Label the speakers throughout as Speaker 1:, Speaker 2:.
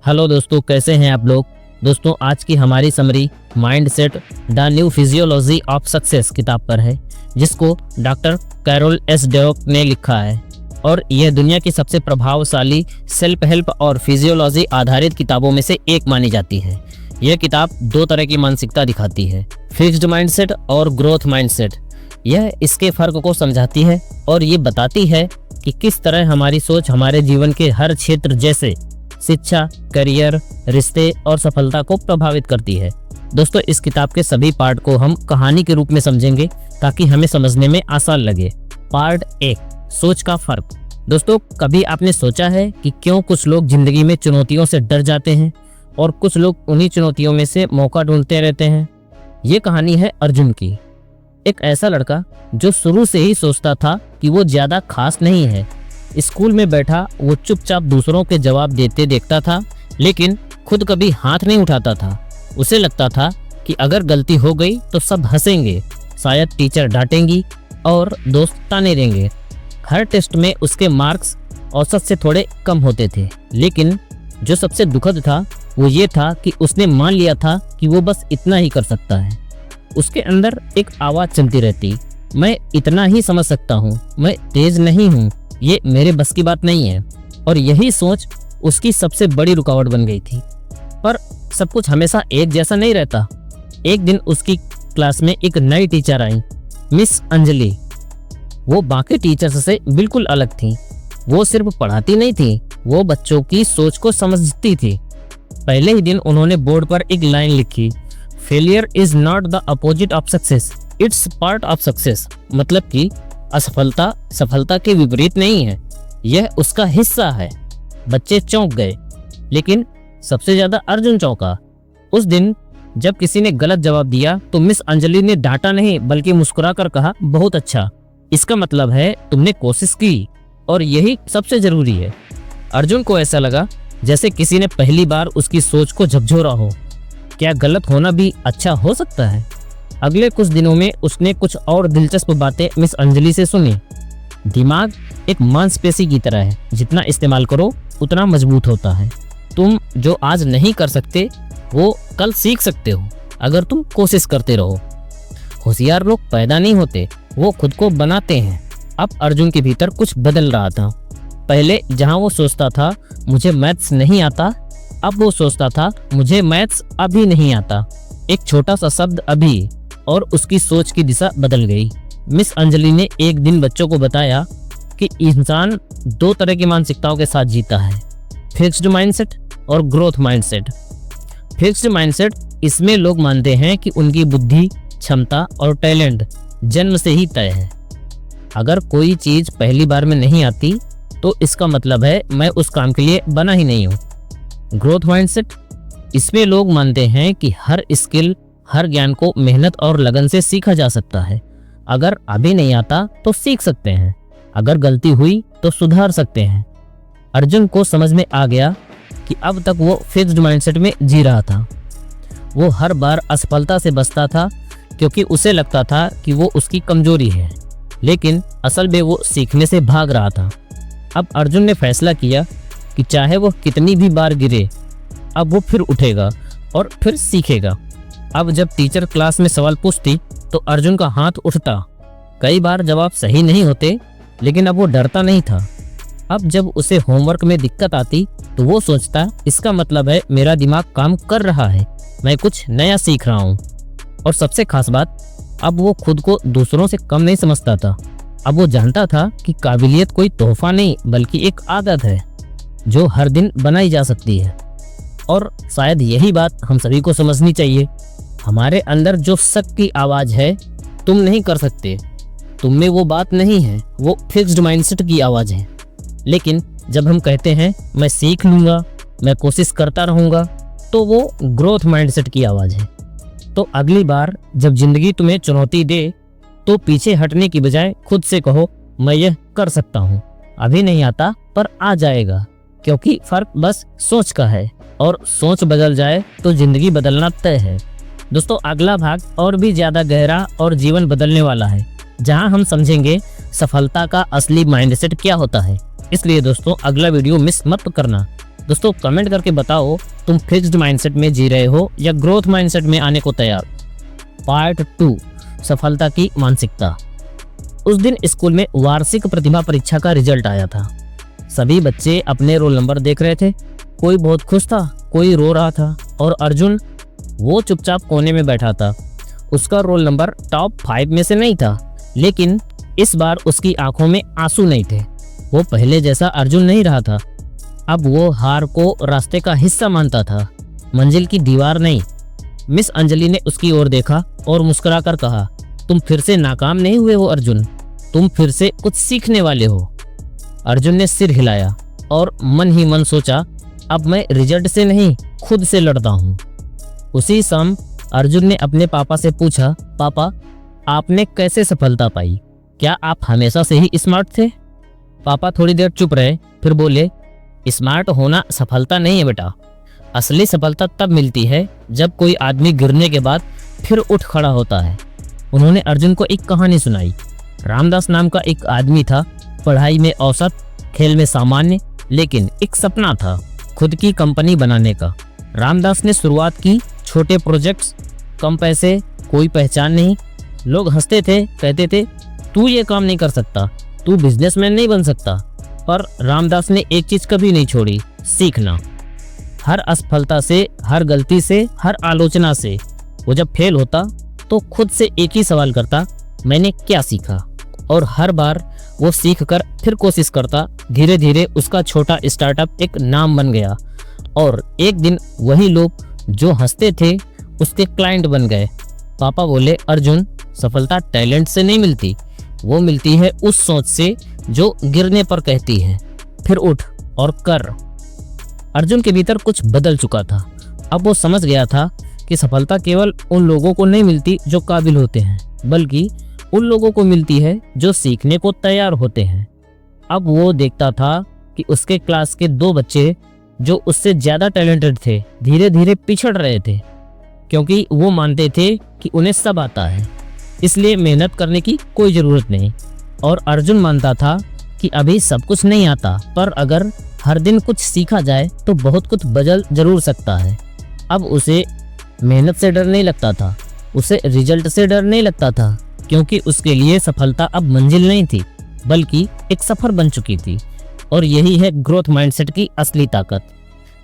Speaker 1: Hello दोस्तों, कैसे हैं आप लोग। दोस्तों, आज की हमारी summary mindset the new physiology of success किताब पर है, जिसको डॉक्टर कैरोल एस डवेक ने लिखा है और यह दुनिया की सबसे प्रभावशाली सेल्फ हेल्प और फिजियोलॉजी आधारित किताबों में से एक मानी जाती है। यह किताब दो तरह की मानसिकता दिखाती है, फिक्स्ड माइंडसेट और ग्रोथ माइंडसेट। यह इसके फर्क को समझाती है और ये बताती है कि किस तरह हमारी सोच हमारे जीवन के हर क्षेत्र जैसे शिक्षा, करियर, रिश्ते और सफलता को प्रभावित करती है। दोस्तों, इस किताब के सभी पार्ट को हम कहानी के रूप में समझेंगे ताकि हमें समझने में आसान लगे। पार्ट 1, सोच का फर्क। दोस्तों, कभी आपने सोचा है कि क्यों कुछ लोग जिंदगी में चुनौतियों से डर जाते हैं और कुछ लोग उन्हीं चुनौतियों में से मौका ढूंढते रहते हैं। ये कहानी है अर्जुन की, एक ऐसा लड़का जो शुरू से ही सोचता था कि वो ज्यादा खास नहीं है। स्कूल में बैठा वो चुपचाप दूसरों के जवाब देते देखता था, लेकिन खुद कभी हाथ नहीं उठाता था। उसे लगता था कि अगर गलती हो गई तो सब हंसेंगे, शायद टीचर डांटेंगी और दोस्त ताने देंगे। हर टेस्ट में उसके मार्क्स औसत से थोड़े कम होते थे, लेकिन जो सबसे दुखद था वो ये था कि उसने मान लिया था कि वो बस इतना ही कर सकता है। उसके अंदर एक आवाज़ चलती रहती, मैं इतना ही समझ सकता हूँ, मैं तेज नहीं हूँ, ये मेरे बस की बात नहीं है। और यही सोच उसकी सबसे बड़ी रुकावट बन गई थी। पर सब कुछ हमेशा एक जैसा नहीं रहता। एक दिन उसकी क्लास में एक नई टीचर आई, मिस अंजलि। वो बाकी टीचर्स से बिल्कुल अलग थी। वो सिर्फ पढ़ाती नहीं थी, वो बच्चों की सोच को समझती थी। पहले ही दिन उन्होंने बोर्ड पर एक लाइन लिखी, failure is not the opposite of success, it's part of success. मतलब कि असफलता सफलता के विपरीत नहीं है, यह उसका हिस्सा है। बच्चे चौंक गए, लेकिन सबसे ज्यादा अर्जुन चौंका। उस दिन जब किसी ने गलत जवाब दिया तो मिस अंजलि ने डांटा नहीं बल्कि मुस्कुराकर कहा, बहुत अच्छा, इसका मतलब है तुमने कोशिश की और यही सबसे जरूरी है। अर्जुन को ऐसा लगा जैसे किसी ने पहली बार उसकी सोच को झकझोरा हो। क्या गलत होना भी अच्छा हो सकता है? अगले कुछ दिनों में उसने कुछ और दिलचस्प बातें मिस अंजलि से सुनी। दिमाग एक मांसपेशी की तरह है, जितना इस्तेमाल करो उतना मजबूत होता है। तुम जो आज नहीं कर सकते वो कल सीख सकते हो अगर तुम कोशिश करते रहो। होशियार लोग पैदा नहीं होते, वो खुद को बनाते हैं। अब अर्जुन के भीतर कुछ बदल रहा था। पहले जहां वो सोचता था मुझे मैथ्स नहीं आता, अब वो सोचता था मुझे मैथ्स अभी नहीं आता। एक छोटा सा शब्द अभी, और उसकी सोच की दिशा बदल गई। मिस अंजलि ने एक दिन बच्चों को बताया कि इंसान दो तरह की मानसिकताओं के साथ जीता है, फिक्स्ड माइंडसेट और ग्रोथ माइंडसेट। फिक्स्ड माइंडसेट, इसमें लोग मानते हैं कि उनकी बुद्धि, क्षमता और टैलेंट जन्म से ही तय है। अगर कोई चीज पहली बार में नहीं आती तो इसका मतलब है मैं उस काम के लिए बना ही नहीं हूँ। ग्रोथ माइंडसेट, इसमें लोग मानते हैं कि हर स्किल, हर ज्ञान को मेहनत और लगन से सीखा जा सकता है। अगर अभी नहीं आता तो सीख सकते हैं, अगर गलती हुई तो सुधार सकते हैं। अर्जुन को समझ में आ गया कि अब तक वो फिक्स्ड माइंडसेट में जी रहा था। वो हर बार असफलता से बचता था क्योंकि उसे लगता था कि वो उसकी कमजोरी है, लेकिन असल में वो सीखने से भाग रहा था। अब अर्जुन ने फैसला किया कि चाहे वो कितनी भी बार गिरे, अब वो फिर उठेगा और फिर सीखेगा। अब जब टीचर क्लास में सवाल पूछती तो अर्जुन का हाथ उठता। कई बार जवाब सही नहीं होते, लेकिन अब वो डरता नहीं था। अब जब उसे होमवर्क में दिक्कत आती तो वो सोचता, इसका मतलब है मेरा दिमाग काम कर रहा है, मैं कुछ नया सीख रहा हूँ। और सबसे खास बात, अब वो खुद को दूसरों से कम नहीं समझता था। अब वो जानता था कि काबिलियत कोई तोहफा नहीं बल्कि एक आदत है जो हर दिन बनाई जा सकती है। और शायद यही बात हम सभी को समझनी चाहिए। हमारे अंदर जो शक की आवाज़ है, तुम नहीं कर सकते, तुम में वो बात नहीं है, वो फिक्स्ड माइंडसेट की आवाज़ है। लेकिन जब हम कहते हैं मैं सीख लूँगा, मैं कोशिश करता रहूँगा, तो वो ग्रोथ माइंडसेट की आवाज़ है। तो अगली बार जब जिंदगी तुम्हें चुनौती दे तो पीछे हटने की बजाय खुद से कहो, मैं यह कर सकता हूँ, अभी नहीं आता पर आ जाएगा। क्योंकि फर्क बस सोच का है, और सोच बदल जाए तो जिंदगी बदलना तय है। दोस्तों, अगला भाग और भी ज्यादा गहरा और जीवन बदलने वाला है, जहां हम समझेंगे सफलता का असली माइंडसेट क्या होता है। इसलिए दोस्तों, अगला वीडियो मिस मत करना। दोस्तों कमेंट करके बताओ, तुम फिक्स्ड माइंडसेट में जी रहे हो या ग्रोथ माइंडसेट में आने को तैयार। पार्ट 2, सफलता की मानसिकता। उस दिन स्कूल में वार्षिक प्रतिभा परीक्षा का रिजल्ट आया था। सभी बच्चे अपने रोल नंबर देख रहे थे। कोई बहुत खुश था, कोई रो रहा था और अर्जुन वो चुपचाप कोने में बैठा था। उसका रोल नंबर टॉप 5 में से नहीं था, लेकिन इस बार उसकी आंखों में आंसू नहीं थे। वो पहले जैसा अर्जुन नहीं रहा था। अब वो हार को रास्ते का हिस्सा मानता था, मंजिल की दीवार नहीं। मिस अंजलि ने उसकी ओर देखा और मुस्कुराकर कहा, तुम फिर से नाकाम नहीं हुए हो अर्जुन, तुम फिर से कुछ सीखने वाले हो। अर्जुन ने सिर हिलाया और मन ही मन सोचा, अब मैं रिजल्ट से नहीं खुद से लड़ता हूँ। उसी शाम अर्जुन ने अपने पापा से पूछा, पापा आपने कैसे सफलता पाई? क्या आप हमेशा से ही स्मार्ट थे? पापा थोड़ी देर चुप रहे, फिर बोले, स्मार्ट होना सफलता नहीं है बेटा। असली सफलता तब मिलती है जब कोई आदमी गिरने के बाद फिर उठ खड़ा होता है। उन्होंने अर्जुन को एक कहानी सुनाई। रामदास नाम का एक आदमी था, पढ़ाई में औसत, खेल में सामान्य, लेकिन एक सपना था खुद की कंपनी बनाने का। रामदास ने शुरुआत की, छोटे प्रोजेक्ट्स, कम पैसे, कोई पहचान नहीं। लोग हंसते थे, कहते थे तू ये काम नहीं कर सकता, तू बिजनेसमैन नहीं बन सकता। पर रामदास ने एक चीज कभी नहीं छोड़ी, सीखना। हर असफलता से, हर गलती से, हर आलोचना से वो जब फेल होता तो खुद से एक ही सवाल करता, मैंने क्या सीखा? और हर बार वो सीख कर फिर कोशिश करता। धीरे धीरे उसका छोटा स्टार्टअप एक नाम बन गया और एक दिन वही लोग जो हंसते थे उसके क्लाइंट बन गए। पापा बोले, अर्जुन सफलता टैलेंट से नहीं मिलती, वो मिलती है उस सोच से जो गिरने पर कहती है, फिर उठ और कर। अर्जुन के भीतर कुछ बदल चुका था। अब वो समझ गया था कि सफलता केवल उन लोगों को नहीं मिलती जो काबिल होते हैं, बल्कि उन लोगों को मिलती है जो सीखने को तैयार होते हैं। अब वो देखता था कि उसके क्लास के 2 बच्चे जो उससे ज्यादा टैलेंटेड थे, धीरे धीरे पिछड़ रहे थे, क्योंकि वो मानते थे कि उन्हें सब आता है, इसलिए मेहनत करने की कोई जरूरत नहीं। और अर्जुन मानता था कि अभी सब कुछ नहीं आता, पर अगर हर दिन कुछ सीखा जाए तो बहुत कुछ बदल जरूर सकता है। अब उसे मेहनत से डर नहीं लगता था, उसे रिजल्ट से डर नहीं लगता था, क्योंकि उसके लिए सफलता अब मंजिल नहीं थी, बल्कि एक सफर बन चुकी थी। और यही है ग्रोथ माइंडसेट की असली ताकत।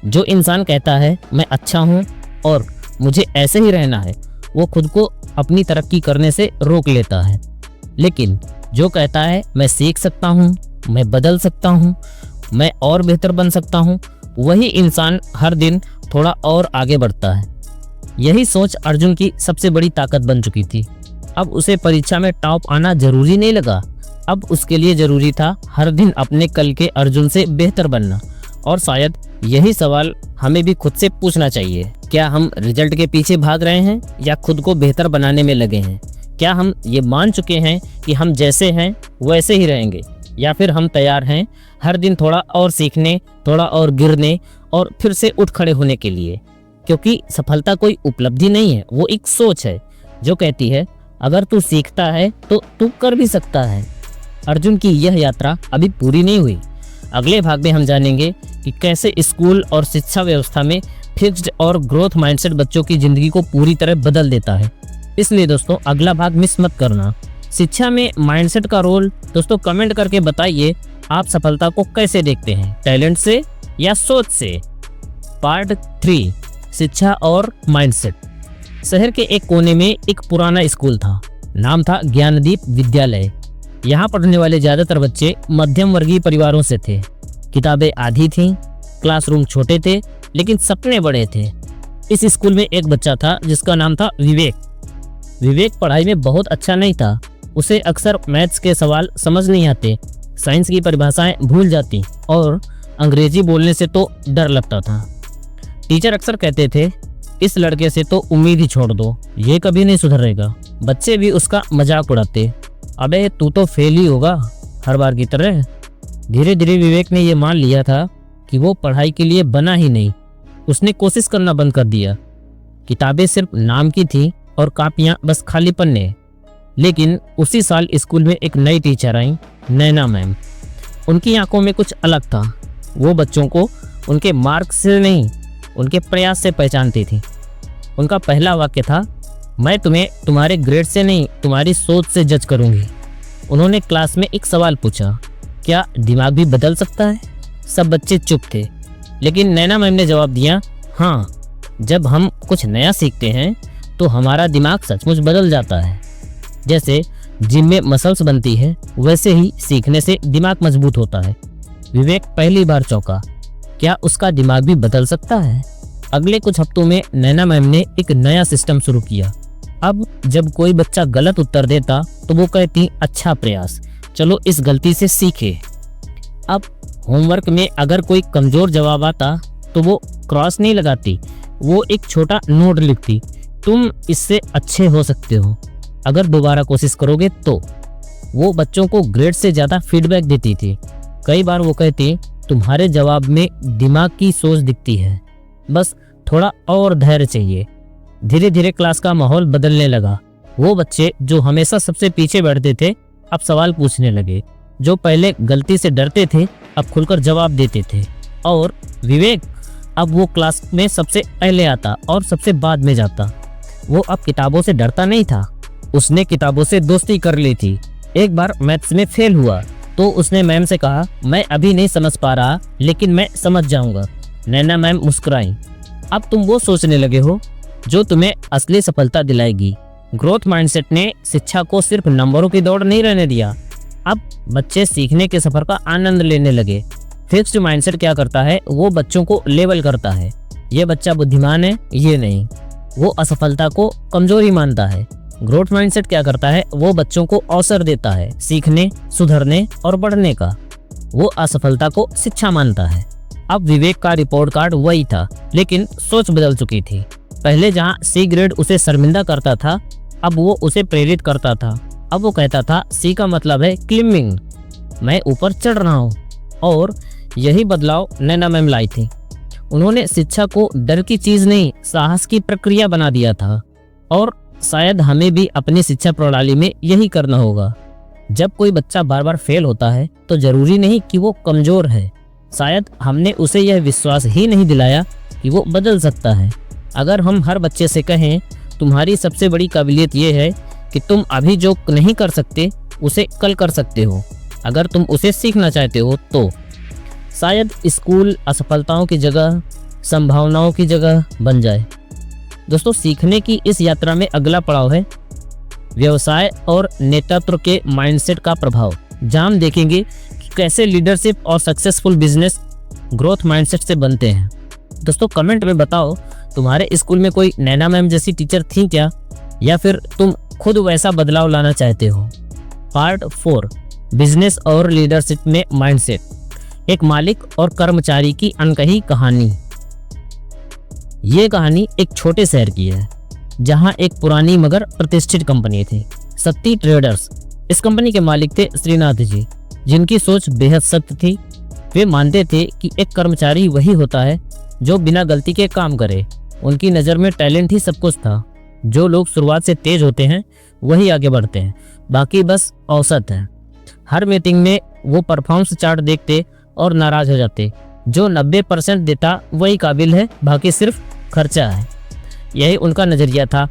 Speaker 1: जो इंसान कहता है मैं अच्छा हूँ और मुझे ऐसे ही रहना है, वो खुद को अपनी तरक्की करने से रोक लेता है। लेकिन जो कहता है मैं सीख सकता हूँ, मैं बदल सकता हूँ, मैं और बेहतर बन सकता हूँ, वही इंसान हर दिन थोड़ा और आगे बढ़ता है। यही सोच अर्जुन की सबसे बड़ी ताकत बन चुकी थी। अब उसे परीक्षा में टॉप आना जरूरी नहीं लगा, अब उसके लिए जरूरी था हर दिन अपने कल के अर्जुन से बेहतर बनना। और शायद यही सवाल हमें भी खुद से पूछना चाहिए, क्या हम रिजल्ट के पीछे भाग रहे हैं या खुद को बेहतर बनाने में लगे हैं? क्या हम ये मान चुके हैं कि हम जैसे हैं वैसे ही रहेंगे, या फिर हम तैयार हैं हर दिन थोड़ा और सीखने, थोड़ा और गिरने और फिर से उठ खड़े होने के लिए? क्योंकि सफलता कोई उपलब्धि नहीं है, वो एक सोच है जो कहती है अगर तू सीखता है तो तू कर भी सकता है। अर्जुन की यह यात्रा अभी पूरी नहीं हुई। अगले भाग में हम जानेंगे कि कैसे स्कूल और शिक्षा व्यवस्था में फिक्स्ड और ग्रोथ माइंडसेट बच्चों की जिंदगी को पूरी तरह बदल देता है। इसलिए दोस्तों अगला भाग मिस मत करना। शिक्षा में माइंडसेट का रोल। दोस्तों कमेंट करके बताइए आप सफलता को कैसे देखते हैं, टैलेंट से या सोच से। पार्ट 3, शिक्षा और माइंडसेट। शहर के एक कोने में एक पुराना स्कूल था, नाम था ज्ञानदीप विद्यालय। यहाँ पढ़ने वाले ज्यादातर बच्चे मध्यम वर्गीय परिवारों से थे। किताबें आधी थीं, क्लासरूम छोटे थे, लेकिन सपने बड़े थे। इस स्कूल में एक बच्चा था जिसका नाम था विवेक। विवेक पढ़ाई में बहुत अच्छा नहीं था। उसे अक्सर मैथ्स के सवाल समझ नहीं आते, साइंस की परिभाषाएं भूल जाती और अंग्रेजी बोलने से तो डर लगता था। टीचर अक्सर कहते थे इस लड़के से तो उम्मीद ही छोड़ दो, ये कभी नहीं सुधरेगा। बच्चे भी उसका मजाक उड़ाते, अबे तू तो फेल ही होगा हर बार की तरह। धीरे धीरे विवेक ने यह मान लिया था कि वो पढ़ाई के लिए बना ही नहीं। उसने कोशिश करना बंद कर दिया। किताबें सिर्फ नाम की थी और कापियां बस खाली पन्ने। लेकिन उसी साल स्कूल में एक नई टीचर आई, नैना मैम। उनकी आंखों में कुछ अलग था। वो बच्चों को उनके मार्क्स से नहीं, उनके प्रयास से पहचानती थी। उनका पहला वाक्य था, मैं तुम्हें तुम्हारे ग्रेड से नहीं, तुम्हारी सोच से जज करूंगी। उन्होंने क्लास में एक सवाल पूछा, क्या दिमाग भी बदल सकता है? सब बच्चे चुप थे, लेकिन नैना मैम ने जवाब दिया, हाँ, जब हम कुछ नया सीखते हैं तो हमारा दिमाग सचमुच बदल जाता है। जैसे जिम में मसल्स बनती है, वैसे ही सीखने से दिमाग मजबूत होता है। विवेक पहली बार चौंका, क्या उसका दिमाग भी बदल सकता है? अगले कुछ हफ्तों में नैना मैम ने एक नया सिस्टम शुरू किया। अब जब कोई बच्चा गलत उत्तर देता तो वो कहती, अच्छा प्रयास, चलो इस गलती से सीखे। अब होमवर्क में अगर कोई कमजोर जवाब आता तो वो क्रॉस नहीं लगाती, वो एक छोटा नोट लिखती, तुम इससे अच्छे हो सकते हो, अगर दोबारा कोशिश करोगे तो। वो बच्चों को ग्रेड से ज़्यादा फीडबैक देती थी। कई बार वो कहती, तुम्हारे जवाब में दिमाग की सोच दिखती है, बस थोड़ा और धैर्य चाहिए। धीरे धीरे क्लास का माहौल बदलने लगा। वो बच्चे जो हमेशा सबसे पीछे बैठते थे अब सवाल पूछने लगे, जो पहले गलती से डरते थे अब खुलकर जवाब देते थे। और विवेक, अब वो क्लास में सबसे पहले आता और सबसे बाद में जाता। वो अब किताबों से डरता नहीं था, उसने किताबों से दोस्ती कर ली थी। एक बार मैथ्स में फेल हुआ तो उसने मैम से कहा, मैं अभी नहीं समझ पा रहा, लेकिन मैं समझ जाऊंगा। नैना मैम मुस्कुराई, अब तुम वो सोचने लगे हो जो तुम्हें असली सफलता दिलाएगी। ग्रोथ माइंडसेट ने शिक्षा को सिर्फ नंबरों की दौड़ नहीं रहने दिया। अब बच्चे सीखने के सफर का आनंद लेने लगे। फिक्स्ड माइंडसेट क्या करता है, वो बच्चों को लेबल करता है, ये बच्चा बुद्धिमान है, ये नहीं। वो असफलता को कमजोरी मानता है। ग्रोथ माइंडसेट क्या करता है, वो बच्चों को अवसर देता है सीखने, सुधरने और बढ़ने का। वो असफलता को शिक्षा मानता है। अब विवेक का रिपोर्ट कार्ड वही था, लेकिन सोच बदल चुकी थी। पहले जहां सी ग्रेड उसे शर्मिंदा करता था, अब वो उसे प्रेरित करता था। अब वो कहता था, सी का मतलब है क्लिम्बिंग, मैं ऊपर चढ़ रहा हूँ। और यही बदलाव नैना मैम लाई थी। उन्होंने शिक्षा को डर की चीज नहीं, साहस की प्रक्रिया बना दिया था। और शायद हमें भी अपनी शिक्षा प्रणाली में यही करना होगा। जब कोई बच्चा बार बार फेल होता है तो जरूरी नहीं कि वो कमजोर है, शायद हमने उसे यह विश्वास ही नहीं दिलाया कि वो बदल सकता है। अगर हम हर बच्चे से कहें, तुम्हारी सबसे बड़ी काबिलियत ये है कि तुम अभी जो नहीं कर सकते उसे कल कर सकते हो, अगर तुम उसे सीखना चाहते हो तो। शायद स्कूल असफलताओं की जगह संभावनाओं की जगह बन जाए। दोस्तों, सीखने की इस यात्रा में अगला पड़ाव है व्यवसाय और नेतृत्व के माइंडसेट का प्रभाव। जहां हम देखेंगे कि कैसे लीडरशिप और सक्सेसफुल बिजनेस ग्रोथ माइंडसेट से बनते हैं। दोस्तों, कमेंट में बताओ, तुम्हारे स्कूल में कोई नैना मैम जैसी टीचर थी क्या, या फिर तुम खुद वैसा बदलाव लाना चाहते हो। पार्ट 4, बिजनेस और लीडरशिप में माइंडसेट। एक मालिक और कर्मचारी की अनकही कहानी। ये कहानी एक छोटे शहर की है जहां एक पुरानी मगर प्रतिष्ठित कंपनी थी, शक्ति ट्रेडर्स। इस कंपनी के मालिक थे श्रीनाथ जी, जिनकी सोच बेहद सख्त थी। वे मानते थे कि एक कर्मचारी वही होता है जो बिना गलती के काम करे। उनकी नज़र में टैलेंट ही सब कुछ था। जो लोग शुरुआत से तेज होते हैं वही आगे बढ़ते हैं, बाकी बस औसत है। हर मीटिंग में वो परफॉर्मेंस चार्ट देखते और नाराज हो जाते। जो 90% देता वही काबिल है, बाकी सिर्फ खर्चा है। यही उनका नज़रिया था।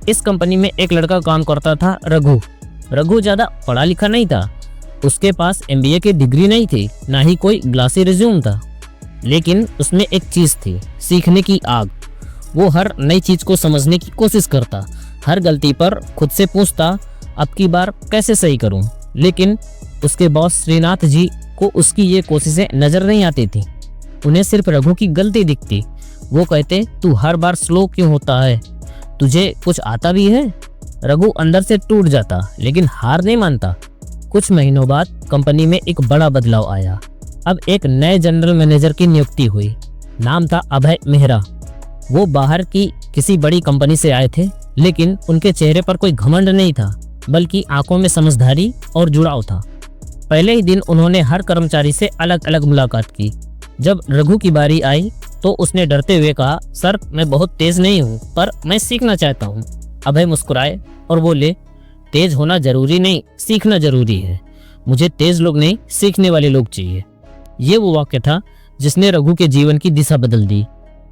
Speaker 1: इस कंपनी में एक लड़का काम करता था, रघु। रघु ज़्यादा पढ़ा लिखा नहीं था, उसके पास MBA की डिग्री नहीं थी, ना ही कोई ग्लासी रिज्यूम था, लेकिन उसमें एक चीज़ थी, सीखने की आग। वो हर नई चीज़ को समझने की कोशिश करता, हर गलती पर खुद से पूछता, अब की बार कैसे सही करूं। लेकिन उसके बॉस श्रीनाथ जी को उसकी ये कोशिशें नज़र नहीं आती थी। उन्हें सिर्फ रघु की गलती दिखती। वो कहते, तू हर बार स्लो क्यों होता है, तुझे कुछ आता भी है। रघु अंदर से टूट जाता, लेकिन हार नहीं मानता। कुछ महीनों बाद कंपनी में एक बड़ा बदलाव आया। अब एक नए जनरल मैनेजर की नियुक्ति हुई। नाम था अभय मेहरा। वो बाहर की किसी बड़ी कंपनी से आए थे, लेकिन उनके चेहरे पर कोई घमंड नहीं था, बल्कि आंखों में समझदारी और जुड़ाव था। पहले ही दिन उन्होंने हर कर्मचारी से अलग अलग मुलाकात की। जब रघु की बारी आई तो उसने डरते हुए कहा, सर मैं बहुत तेज नहीं हूँ, पर मैं सीखना चाहता हूँ। अभय मुस्कुराए और बोले, तेज होना जरूरी नहीं, सीखना जरूरी है। मुझे तेज लोग नहीं, सीखने वाले लोग चाहिए। ये वो वाक्य था जिसने रघु के जीवन की दिशा बदल दी।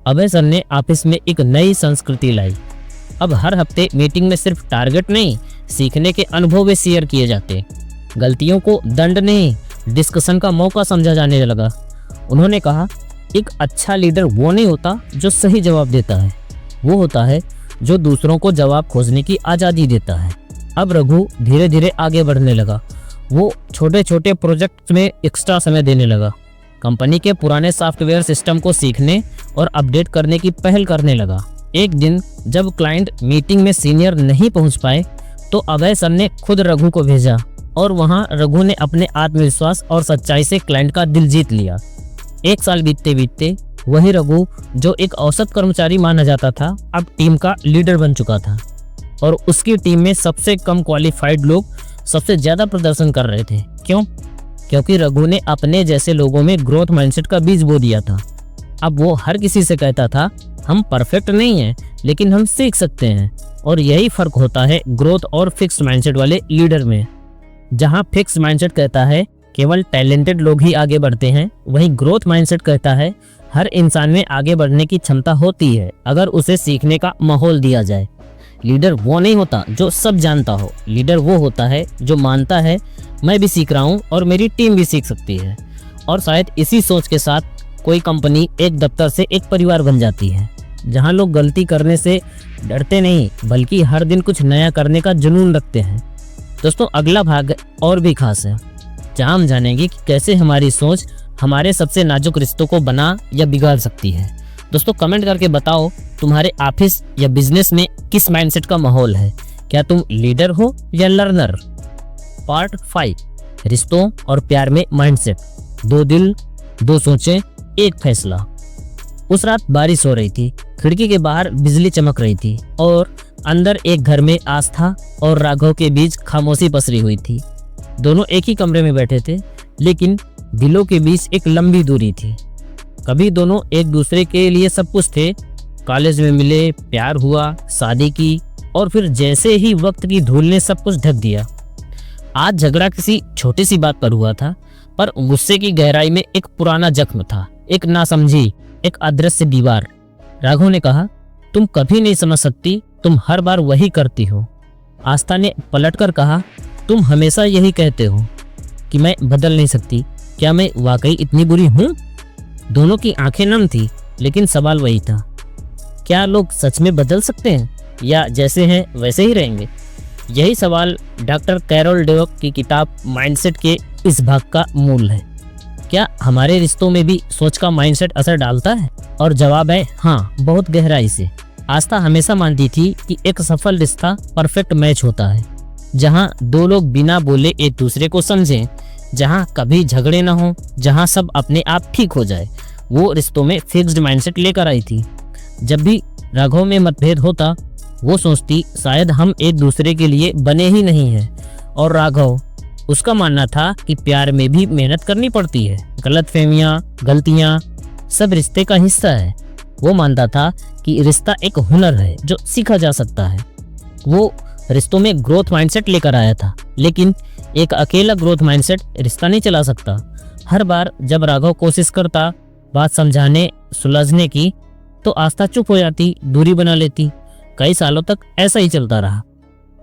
Speaker 1: अभय सर ने ऑफिस में एक नई संस्कृति लाई। अब हर हफ्ते मीटिंग में सिर्फ टारगेट नहीं, सीखने के अनुभव भी शेयर किए जाते। गलतियों को दंड नहीं, डिस्कशन का मौका समझा जाने लगा। उन्होंने कहा, एक अच्छा लीडर वो नहीं होता जो सही जवाब देता है, वो होता है जो दूसरों को जवाब खोजने की आज़ादी देता है। अब रघु धीरे धीरे आगे बढ़ने लगा। वो छोटे छोटे प्रोजेक्ट में एक्स्ट्रा समय देने लगा। कंपनी के पुराने सॉफ्टवेयर सिस्टम को सीखने और अपडेट करने की पहल करने लगा। एक दिन जब क्लाइंट मीटिंग में सीनियर नहीं पहुंच पाए तो अभय सर ने खुद रघु को भेजा और वहां रघु ने अपने आत्मविश्वास और सच्चाई से क्लाइंट का दिल जीत लिया। 1 साल बीतते बीतते वही रघु जो एक औसत कर्मचारी माना जाता था, अब टीम का लीडर बन चुका था और उसकी टीम में सबसे कम क्वालिफाइड लोग सबसे ज्यादा प्रदर्शन कर रहे थे। क्यों? क्योंकि रघु ने अपने जैसे लोगों में ग्रोथ माइंडसेट का बीज बो दिया था। अब वो हर किसी से कहता था, हम परफेक्ट नहीं हैं, लेकिन हम सीख सकते हैं। और यही फर्क होता है ग्रोथ और फिक्स्ड माइंडसेट वाले लीडर में। जहां फिक्स्ड माइंडसेट कहता है केवल टैलेंटेड लोग ही आगे बढ़ते हैं, वहीं ग्रोथ माइंडसेट कहता है हर इंसान में आगे बढ़ने की क्षमता होती है अगर उसे सीखने का माहौल दिया जाए। लीडर वो नहीं होता जो सब जानता हो, लीडर वो होता है जो मानता है मैं भी सीख रहा हूँ और मेरी टीम भी सीख सकती है। और शायद इसी सोच के साथ कोई कंपनी एक दफ्तर से एक परिवार बन जाती है, जहाँ लोग गलती करने से डरते नहीं बल्कि हर दिन कुछ नया करने का जुनून रखते हैं। दोस्तों, अगला भाग और भी खास है, जहाँ हम जानेंगे कि कैसे हमारी सोच हमारे सबसे नाजुक रिश्तों को बना या बिगाड़ सकती है। दोस्तों, कमेंट करके बताओ तुम्हारे ऑफिस या बिजनेस में किस माइंडसेट का माहौल है। क्या तुम लीडर हो या लर्नर? पार्ट 5, रिश्तों और प्यार में माइंडसेट। 2 दिल, 2 सोचें, 1 फैसला। उस रात बारिश हो रही थी, खिड़की के बाहर बिजली चमक रही थी और अंदर एक घर में आस्था और राघव के बीच खामोशी पसरी हुई थी। दोनों एक ही कमरे में बैठे थे, लेकिन दिलों के बीच एक लंबी दूरी थी। कभी दोनों एक दूसरे के लिए सब कुछ थे, कॉलेज में मिले, प्यार हुआ, शादी की और फिर जैसे ही वक्त की धूल ने सब कुछ ढक दिया। आज झगड़ा किसी छोटी सी बात पर हुआ था, पर गुस्से की गहराई में एक पुराना जख्म था, एक नासमझी, एक अदृश्य दीवार। राघव ने कहा, तुम कभी नहीं समझ सकती, तुम हर बार वही करती हो। आस्था ने पलटकर कहा, तुम हमेशा यही कहते हो कि मैं बदल नहीं सकती, क्या मैं वाकई इतनी बुरी हूँ? दोनों की आंखें नम थी, लेकिन सवाल वही था, क्या लोग सच में बदल सकते हैं या जैसे हैं वैसे ही रहेंगे? यही सवाल डॉक्टर कैरोल डेवक की किताब माइंडसेट के इस भाग का मूल है। क्या हमारे रिश्तों में भी सोच का माइंडसेट असर डालता है? और जवाब है हाँ, बहुत गहराई से। आस्था हमेशा मानती थी कि एक सफल रिश्ता परफेक्ट मैच होता है, जहां 2 लोग बिना बोले एक दूसरे को समझें, जहां कभी झगड़े ना हो, जहां सब अपने आप ठीक हो जाए। वो रिश्तों में फिक्स्ड माइंडसेट लेकर आई थी। जब भी राघव में मतभेद होता, वो सोचती शायद हम एक दूसरे के लिए बने ही नहीं हैं। और राघव, उसका मानना था कि प्यार में भी मेहनत करनी पड़ती है, गलतफहमियां, गलतियां सब रिश्ते का हिस्सा है। वो मानता था कि रिश्ता एक हुनर है जो सीखा जा सकता है। वो रिश्तों में ग्रोथ माइंडसेट लेकर आया था, लेकिन एक अकेला ग्रोथ माइंडसेट रिश्ता नहीं चला सकता। हर बार जब राघव कोशिश करता बात समझाने, सुलझने की, तो आस्था चुप हो जाती, दूरी बना लेती। कई सालों तक ऐसा ही चलता रहा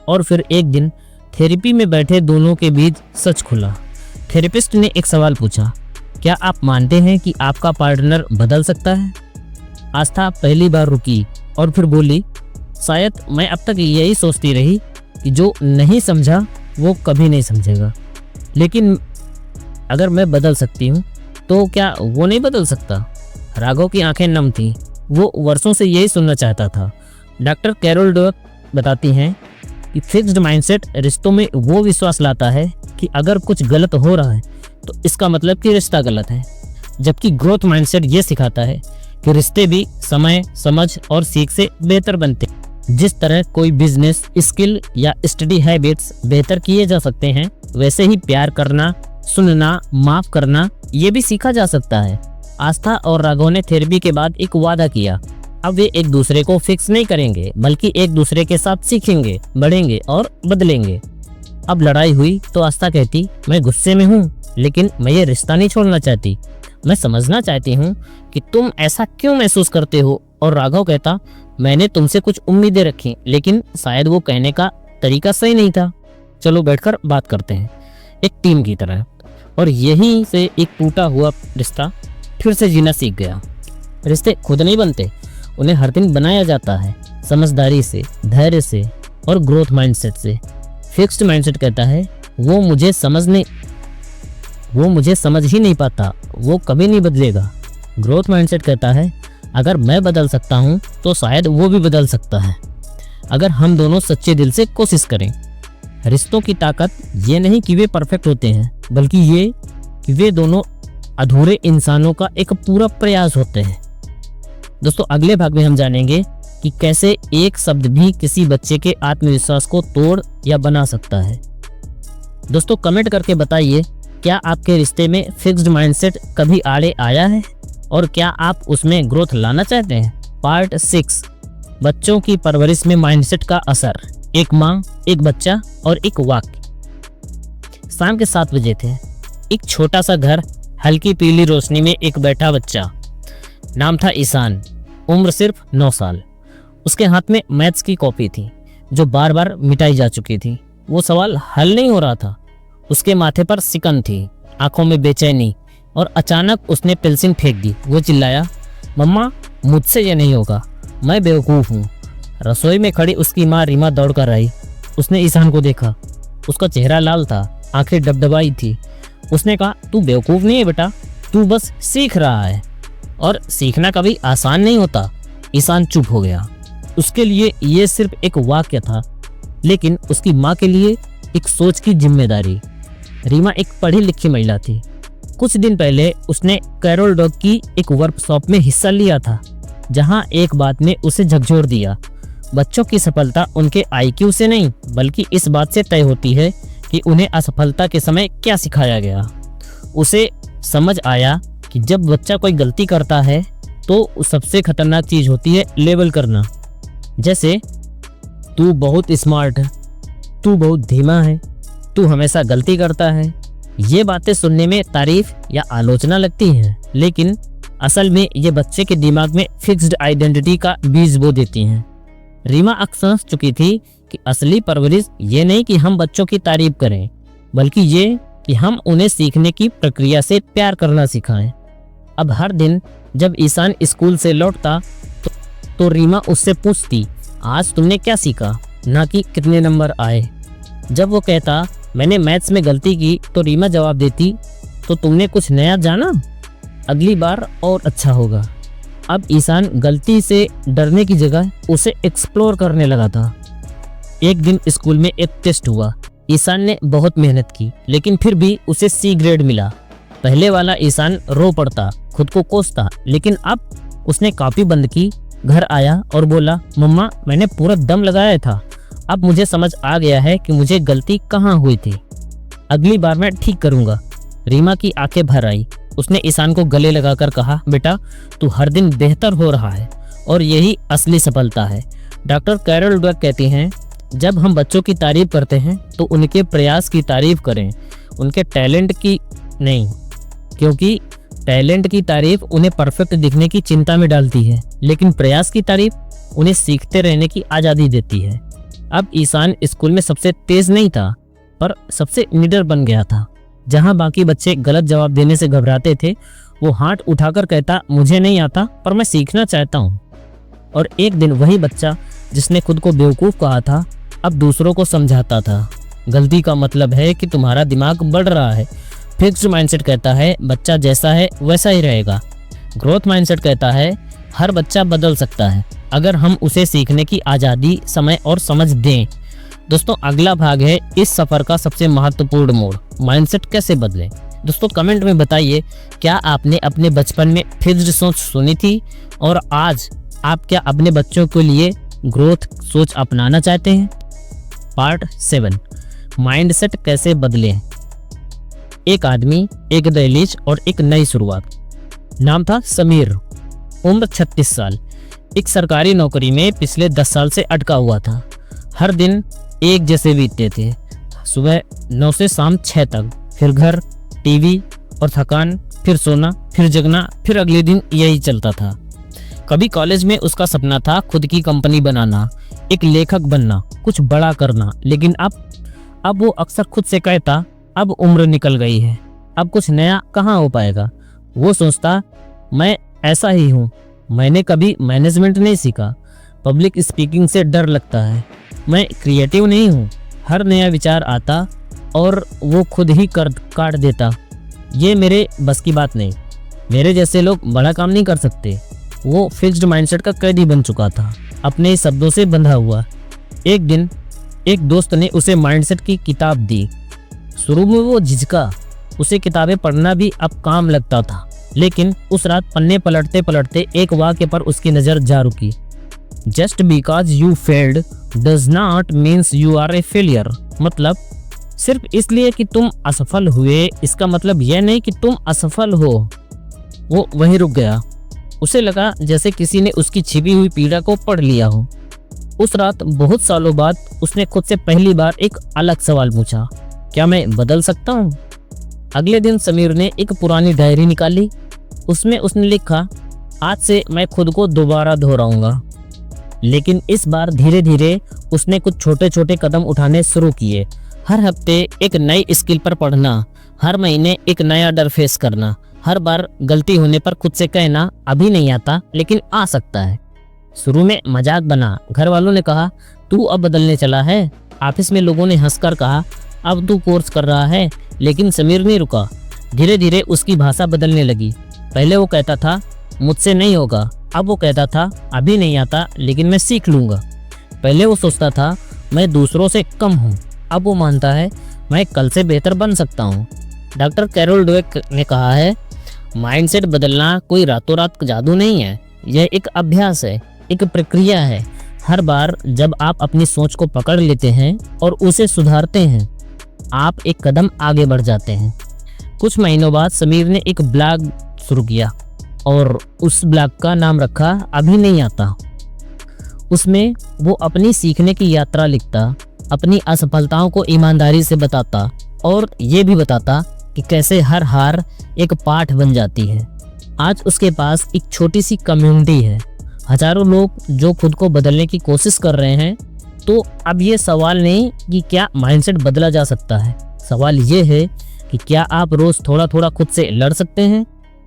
Speaker 1: और फिर एक दिन थेरेपी में बैठे दोनों के बीच सच खुला। थेरेपिस्ट ने एक सवाल पूछा, क्या आप मानते हैं कि आपका पार्टनर बदल सकता है? आस्था पहली बार रुकी और फिर बोली, शायद मैं अब तक यही सोचती रही कि जो नहीं समझा वो कभी नहीं समझेगा, लेकिन अगर मैं बदल सकती हूँ तो क्या वो नहीं बदल सकता? राघव की आंखें नम थीं, वो वर्षों से यही सुनना चाहता था। डॉक्टर कैरोल डेवक बताती हैं कि फिक्स्ड माइंडसेट रिश्तों में वो विश्वास लाता है कि अगर कुछ गलत हो रहा है तो इसका मतलब कि रिश्ता गलत है, जबकि ग्रोथ माइंडसेट ये सिखाता है कि रिश्ते भी समय, समझ और सीख से बेहतर बनते हैं। जिस तरह कोई बिजनेस स्किल या स्टडी हैबिट्स बेहतर किए जा सकते हैं, वैसे ही प्यार करना, सुनना, माफ करना ये भी सीखा जा सकता है। आस्था और राघव ने थेरेपी के बाद एक वादा किया, अब वे एक दूसरे को फिक्स नहीं करेंगे बल्कि एक दूसरे के साथ सीखेंगे, बढ़ेंगे और बदलेंगे। अब लड़ाई हुई तो आस्था कहती, मैं गुस्से में हूँ लेकिन मैं ये रिश्ता नहीं छोड़ना चाहती। मैं समझना चाहती हूँ कि तुम ऐसा क्यों महसूस करते हो। और राघव कहता, मैंने तुमसे कुछ उम्मीदें रखी, लेकिन शायद वो कहने का तरीका सही नहीं था। चलो बैठकर बात करते हैं, एक टीम की तरह। और यहीं से एक टूटा हुआ रिश्ता फिर से जीना सीख गया। रिश्ते खुद नहीं बनते, उन्हें हर दिन बनाया जाता है, समझदारी से, धैर्य से और ग्रोथ माइंडसेट से। फिक्स्ड माइंडसेट कहता है वो मुझे समझ ही नहीं पाता, वो कभी नहीं बदलेगा। ग्रोथ माइंडसेट कहता है अगर मैं बदल सकता हूँ तो शायद वो भी बदल सकता है, अगर हम दोनों सच्चे दिल से कोशिश करें। रिश्तों की ताकत ये नहीं कि वे परफेक्ट होते हैं, बल्कि ये कि वे दोनों अधूरे इंसानों का एक पूरा प्रयास होते हैं। दोस्तों अगले भाग में हम जानेंगे कि कैसे एक शब्द भी किसी बच्चे के आत्मविश्वास को तोड़ या बना सकता है। दोस्तों कमेंट करके बताइए, क्या आपके रिश्ते में फिक्स्ड माइंडसेट कभी आड़े आया है और क्या आप उसमें ग्रोथ लाना चाहते हैं। पार्ट 6, बच्चों की परवरिश में माइंडसेट का असर। एक माँ, एक बच्चा और एक वाक्य। शाम के 7 बजे थे। एक छोटा सा घर, हल्की पीली रोशनी में एक बैठा बच्चा। नाम था ईशान, उम्र सिर्फ 9 साल। उसके हाथ में मैथ्स की कॉपी थी जो बार बार मिटाई जा चुकी थी। वो सवाल हल नहीं हो रहा था। उसके माथे पर सिकन थी, आंखों में बेचैनी, और अचानक उसने पेंसिल फेंक दी। वो चिल्लाया, मम्मा मुझसे ये नहीं होगा, मैं बेवकूफ़ हूँ। रसोई में खड़ी उसकी माँ रीमा दौड़ कर आई। उसने ईशान को देखा, उसका चेहरा लाल था, आंखें डबडबाई थी। उसने कहा, तू बेवकूफ़ नहीं है बेटा, तू बस सीख रहा है, और सीखना कभी आसान नहीं होता। ईशान चुप हो गया। उसके लिए ये सिर्फ एक वाक्य था, लेकिन उसकी माँ के लिए एक सोच की जिम्मेदारी। रीमा एक पढ़ी लिखी महिला थी। कुछ दिन पहले उसने कैरोल डॉग की एक वर्कशॉप में हिस्सा लिया था, जहां एक बात ने उसे झकझोर दिया। बच्चों की सफलता उनके आईक्यू से नहीं, बल्कि इस बात से तय होती है कि उन्हें असफलता के समय क्या सिखाया गया। उसे समझ आया कि जब बच्चा कोई गलती करता है तो सबसे खतरनाक चीज होती है लेबल करना। जैसे तू बहुत स्मार्ट है, तू बहुत धीमा है, तू हमेशा गलती करता है। ये बातें सुनने में तारीफ या आलोचना लगती हैं, लेकिन असल में ये बच्चे के दिमाग में फिक्स्ड आइडेंटिटी का बीज बो देती हैं। रीमा अक्सर समझ चुकी थी कि असली परवरिश ये नहीं कि हम बच्चों की तारीफ करें, बल्कि ये कि हम उन्हें सीखने की प्रक्रिया से प्यार करना सिखाएं। अब हर दिन जब ईशान स्कूल से लौटता तो रीमा उससे पूछती, आज तुमने क्या सीखा, ना कि कितने नंबर आए। जब वो कहता, मैंने मैथ्स में गलती की, तो रीमा जवाब देती, तो तुमने कुछ नया जाना, अगली बार और अच्छा होगा। अब ईशान गलती से डरने की जगह उसे एक्सप्लोर करने लगा था। एक दिन स्कूल में एक टेस्ट हुआ। ईशान ने बहुत मेहनत की, लेकिन फिर भी उसे C ग्रेड मिला। पहले वाला ईशान रो पड़ता, खुद को कोसता, लेकिन अब उसने कॉपी बंद की, घर आया और बोला, मम्मा मैंने पूरा दम लगाया था, अब मुझे समझ आ गया है कि मुझे गलती कहाँ हुई थी, अगली बार मैं ठीक करूंगा। रीमा की आंखें भर आई। उसने ईशान को गले लगाकर कहा, बेटा तू हर दिन बेहतर हो रहा है और यही असली सफलता है। डॉक्टर कैरोल डवेक कहती हैं, जब हम बच्चों की तारीफ करते हैं तो उनके प्रयास की तारीफ करें, उनके टैलेंट की नहीं, क्योंकि टैलेंट की तारीफ उन्हें परफेक्ट दिखने की चिंता में डालती है, लेकिन प्रयास की तारीफ उन्हें सीखते रहने की आज़ादी देती है। अब ईशान स्कूल में सबसे तेज नहीं था, पर सबसे निडर बन गया था। जहां बाकी बच्चे गलत जवाब देने से घबराते थे, वो हाथ उठाकर कहता, मुझे नहीं आता पर मैं सीखना चाहता हूँ। और एक दिन वही बच्चा जिसने खुद को बेवकूफ़ कहा था, अब दूसरों को समझाता था, गलती का मतलब है कि तुम्हारा दिमाग बढ़ रहा है। फिक्स्ड माइंडसेट कहता है बच्चा जैसा है वैसा ही रहेगा। ग्रोथ माइंडसेट कहता है हर बच्चा बदल सकता है अगर हम उसे सीखने की आज़ादी, समय और समझ दें। दोस्तों अगला भाग है इस सफ़र का सबसे महत्वपूर्ण मोड़, माइंडसेट कैसे बदलें। दोस्तों कमेंट में बताइए, क्या आपने अपने बचपन में फिक्स्ड सोच सुनी थी और आज आप क्या अपने बच्चों के लिए ग्रोथ सोच अपनाना चाहते हैं। पार्ट 7, माइंडसेट कैसे बदलें। एक आदमी, एक दहलीज और एक नई शुरुआत। नाम था समीर, उम्र 36 साल। एक सरकारी नौकरी में पिछले 10 साल से अटका हुआ था। हर दिन एक जैसे बीतते थे, सुबह 9 से शाम 6 तक, फिर घर, टीवी और थकान फिर सोना, फिर जगना, फिर अगले दिन यही चलता था। कभी कॉलेज में उसका सपना था खुद की कंपनी बनाना, एक लेखक बनना, कुछ बड़ा करना, लेकिन अब वो अक्सर खुद से कहता, अब उम्र निकल गई है, अब कुछ नया कहाँ हो पाएगा। वो सोचता, मैं ऐसा ही हूँ, मैंने कभी मैनेजमेंट नहीं सीखा, पब्लिक स्पीकिंग से डर लगता है, मैं क्रिएटिव नहीं हूँ। हर नया विचार आता और वो खुद ही काट देता, ये मेरे बस की बात नहीं, मेरे जैसे लोग बड़ा काम नहीं कर सकते। वो फिक्स्ड माइंडसेट का कैदी बन चुका था, अपने शब्दों से बंधा हुआ। एक दिन एक दोस्त ने उसे माइंडसेट की किताब दी। शुरू में वो झिझका, उसे किताबें पढ़ना भी अब काम लगता था, लेकिन उस रात पन्ने पलटते पलटते एक वाक्य पर उसकी नज़र जा रुकी। Just because you failed does not means you are a failure. मतलब सिर्फ इसलिए कि तुम असफल हुए, इसका मतलब यह नहीं कि तुम असफल हो। वो वहीं रुक गया। उसे लगा जैसे किसी ने उसकी छिपी हुई पीड़ा को पढ़ लिया हो। उस रात बहुत सालों बाद उसने खुद से पहली बार एक अलग सवाल पूछा, क्या मैं बदल सकता हूँ? अगले दिन समीर ने एक पुरानी डायरी निकाली। उसमें उसने लिखा, आज से मैं खुद को दोबारा दोहराऊंगा। लेकिन इस बार धीरे धीरे उसने कुछ छोटे छोटे कदम उठाने शुरू किए। हर हफ्ते एक नई स्किल पर पढ़ना, हर महीने एक नया डर फेस करना, हर बार गलती होने पर खुद से कहना, अभी नहीं आता लेकिन आ सकता है। शुरू में मजाक बना, घर वालों ने कहा तू अब बदलने चला है, ऑफिस में लोगों ने हंसकर कहा अब तू कोर्स कर रहा है, लेकिन समीर नहीं रुका। धीरे धीरे उसकी भाषा बदलने लगी। पहले वो कहता था मुझसे नहीं होगा, अब वो कहता था अभी नहीं आता लेकिन मैं सीख लूँगा। पहले वो सोचता था मैं दूसरों से कम हूँ, अब वो मानता है मैं कल से बेहतर बन सकता हूँ। डॉक्टर कैरोल ड्वेक ने कहा है, माइंडसेट बदलना कोई रातों रात जादू नहीं है, यह एक अभ्यास है, एक प्रक्रिया है। हर बार जब आप अपनी सोच को पकड़ लेते हैं और उसे सुधारते हैं, आप एक कदम आगे बढ़ जाते हैं। कुछ महीनों बाद समीर ने एक ब्लॉग शुरू किया और उस ब्लॉग का नाम रखा अभी नहीं आता। उसमें वो अपनी सीखने की यात्रा लिखता, अपनी असफलताओं को ईमानदारी से बताता और ये भी बताता कि कैसे हर हार एक पाठ बन जाती है। आज उसके पास एक छोटी सी कम्युनिटी है, हजारों लोग जो खुद को बदलने की कोशिश कर रहे हैं। तो अब ये सवाल नहीं कि क्या माइंडसेट बदला जा सकता है, सवाल ये है कि क्या आप रोज थोड़ा थोड़ा खुद से लड़ सकते हैं?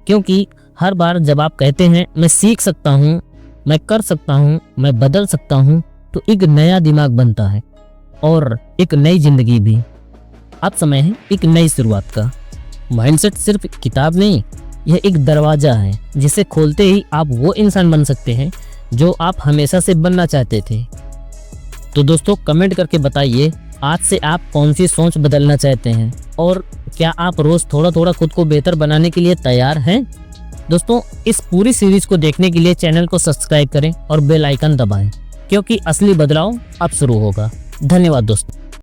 Speaker 1: क्योंकि हर बार जब आप कहते हैं मैं सीख सकता हूँ, मैं कर सकता हूँ, मैं बदल सकता हूँ, तो एक नया दिमाग बनता है और एक नई जिंदगी भी। अब समय है एक नई शुरुआत का। माइंडसेट सिर्फ किताब नहीं, यह एक दरवाजा है जिसे खोलते ही आप वो इंसान बन सकते हैं जो आप हमेशा से बनना चाहते थे। तो दोस्तों कमेंट करके बताइए आज से आप कौन सी सोच बदलना चाहते हैं और क्या आप रोज थोड़ा थोड़ा खुद को बेहतर बनाने के लिए तैयार हैं? दोस्तों इस पूरी सीरीज को देखने के लिए चैनल को सब्सक्राइब करें और बेल आइकन दबाएं, क्योंकि असली बदलाव अब शुरू होगा। धन्यवाद दोस्तों।